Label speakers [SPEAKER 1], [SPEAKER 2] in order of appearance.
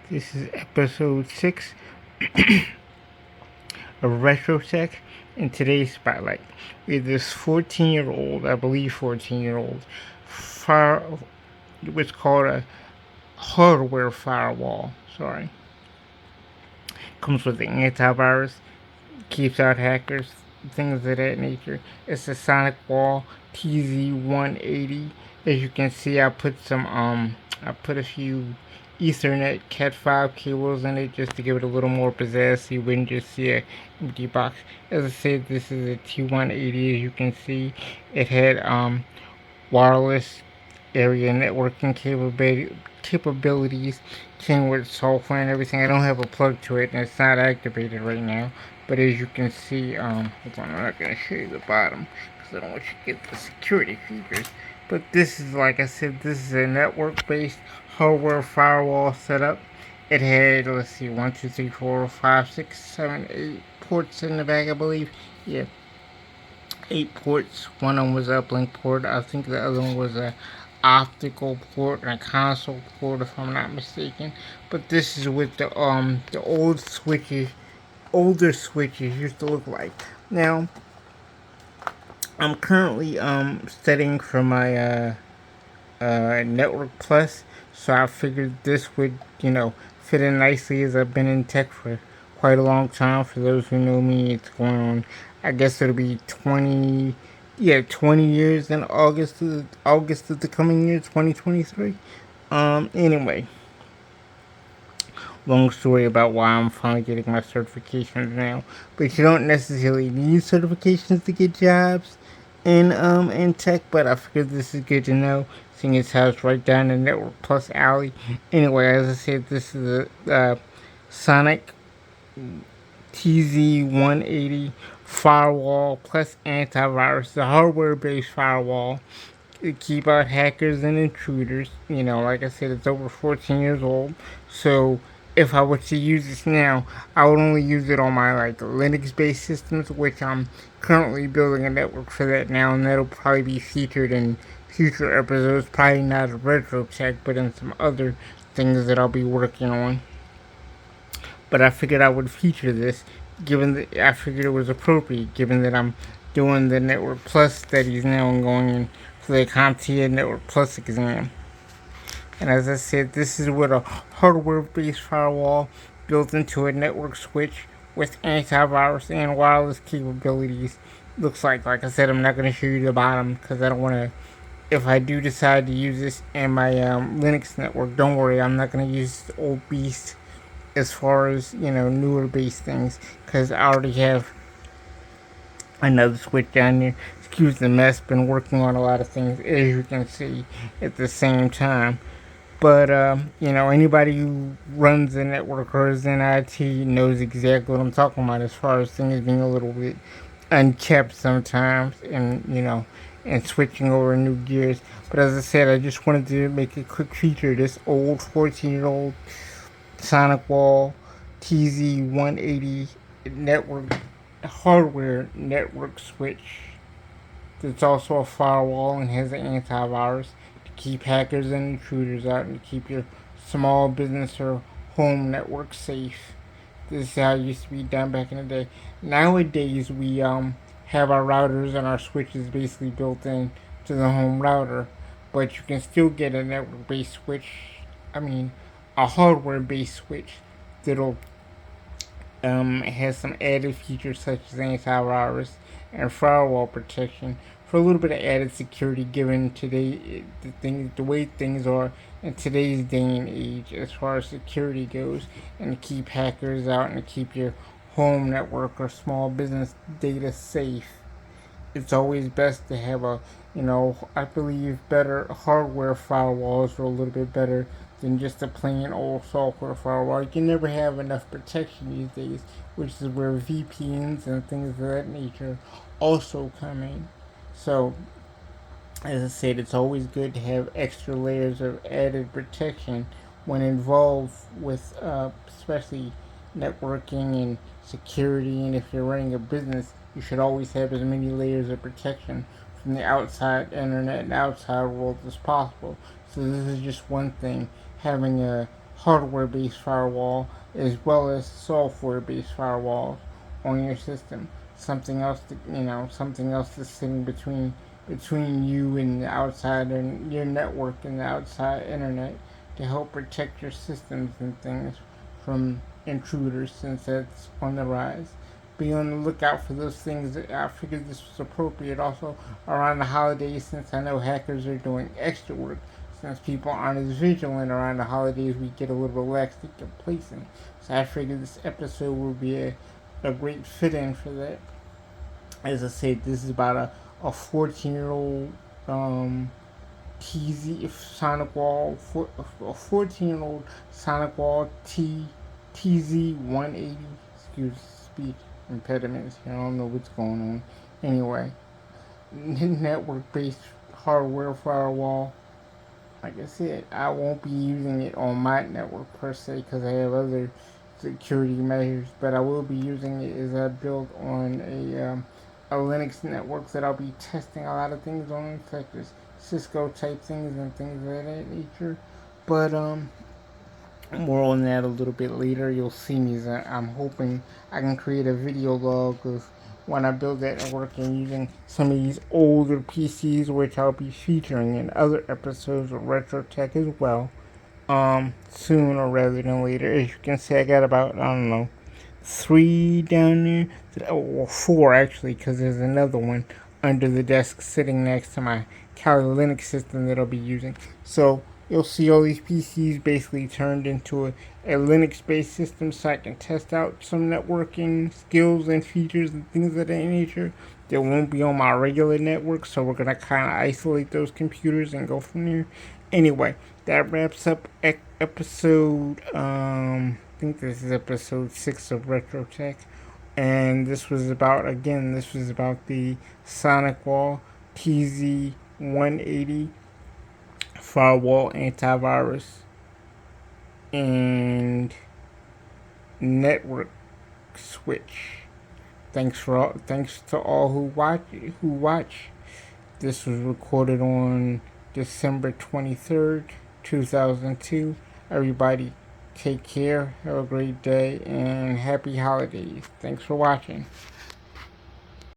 [SPEAKER 1] This is episode 6 of RetroTech. In today's spotlight, we have this 14-year-old, I believe 14-year-old, fire, what's called a hardware firewall. Sorry. Comes with the antivirus, keeps out hackers, things of that nature. It's a SonicWall TZ 180. As you can see, I put a few Ethernet Cat 5 cables in it just to give it a little more pizzazz, so you wouldn't just see a empty box. As I said, this is a T180. As you can see, it had wireless area networking capabilities, came with software and everything. I don't have a plug to it, and it's not activated right now. But as you can see, hold on, I'm not gonna show you the bottom because I don't want you to get the security features. But this is, like I said, this is a network-based hardware firewall setup. It had, let's see, 1, 2, 3, 4, 5, 6, 7, 8 ports in the back, I believe. Yeah, 8 ports. One of them was an uplink port. I think the other one was a optical port and a console port, if I'm not mistaken. But this is what the older switches used to look like. Now, I'm currently studying for my Network Plus, so I figured this would fit in nicely, as I've been in tech for quite a long time. For those who know me, it's going on, I guess it'll be 20 years in August of the coming year, 2023. Anyway, long story about why I'm finally getting my certifications now. But you don't necessarily need certifications to get jobs in tech, but I figured this is good to know, seeing as how it's right down the Network Plus alley. Anyway, as I said, this is a Sonic TZ180 firewall plus antivirus, the hardware based firewall to keep out hackers and intruders. Like I said, it's over 14 years old. So if I were to use this now, I would only use it on my Linux based systems, which I'm currently building a network for that now, and that'll probably be featured in future episodes. Probably not a retro tech, but in some other things that I'll be working on. But I figured I would feature this, given that I figured it was appropriate, given that I'm doing the Network Plus studies now and going in for the CompTIA Network Plus exam. And as I said, this is what a hardware-based firewall built into a network switch with antivirus and wireless capabilities looks like. Like I said, I'm not going to show you the bottom because I don't want to. If I do decide to use this in my Linux network, don't worry, I'm not going to use the old beast as far as newer based things, because I already have another switch down there. Excuse the mess, been working on a lot of things, as you can see, at the same time. But anybody who runs a network or is in IT knows exactly what I'm talking about, as far as things being a little bit unkept sometimes, and switching over new gears. But as I said, I just wanted to make a quick feature of this old 14-year-old SonicWall TZ180 network hardware network switch that's also a firewall and has an antivirus to keep hackers and intruders out and to keep your small business or home network safe. This is how it used to be done back in the day. Nowadays, we have our routers and our switches basically built in to the home router, but you can still get a network-based switch. I mean, a hardware-based switch that'll has some added features such as antivirus and firewall protection for a little bit of added security, given today the way things are in today's day and age as far as security goes, and to keep hackers out and to keep your home network or small business data safe. It's always best to have I believe better hardware firewalls are a little bit better than just a plain old software firewall. You can never have enough protection these days, which is where VPNs and things of that nature also come in. So, as I said, it's always good to have extra layers of added protection when involved with, especially networking and security. And if you're running a business, you should always have as many layers of protection from the outside internet and outside world as possible. So this is just one thing, having a hardware-based firewall as well as software-based firewalls on your system. Something else that's sitting between you and the outside and your network and the outside internet to help protect your systems and things from intruders, since that's on the rise. Be on the lookout for those things. I figured this was appropriate also around the holidays, since I know hackers are doing extra work. Since people aren't as vigilant around the holidays, we get a little relaxed and complacent. So I figured this episode would be a great fit in for that. As I said, this is about a 14-year-old TZ SonicWall, a 14-year-old SonicWall TZ 180. Excuse speech impediments. I don't know what's going on. Anyway, network-based hardware firewall. Like I said, I won't be using it on my network per se because I have other security measures, but I will be using it as I build on a Linux network that I'll be testing a lot of things on, such as Cisco type things and things of that nature. But more on that a little bit later. You'll see me. I'm hoping I can create a video log of when I build that network and using some of these older PCs, which I'll be featuring in other episodes of Retro Tech as well. Sooner rather than later. As you can see, I got about, I don't know, 3 down there, or 4 actually, because there's another one under the desk sitting next to my Kali Linux system that I'll be using. So you'll see all these PCs basically turned into a Linux-based system, so I can test out some networking skills and features and things of that nature that won't be on my regular network. So we're gonna kind of isolate those computers and go from there. Anyway, that wraps up episode. I think this is episode 6 of Retro Tech, and this was about the SonicWall TZ 180 firewall antivirus and network switch. Thanks to all who watch. This was recorded on December 23rd, 2002. Everybody, take care, have a great day, and happy holidays. Thanks for watching.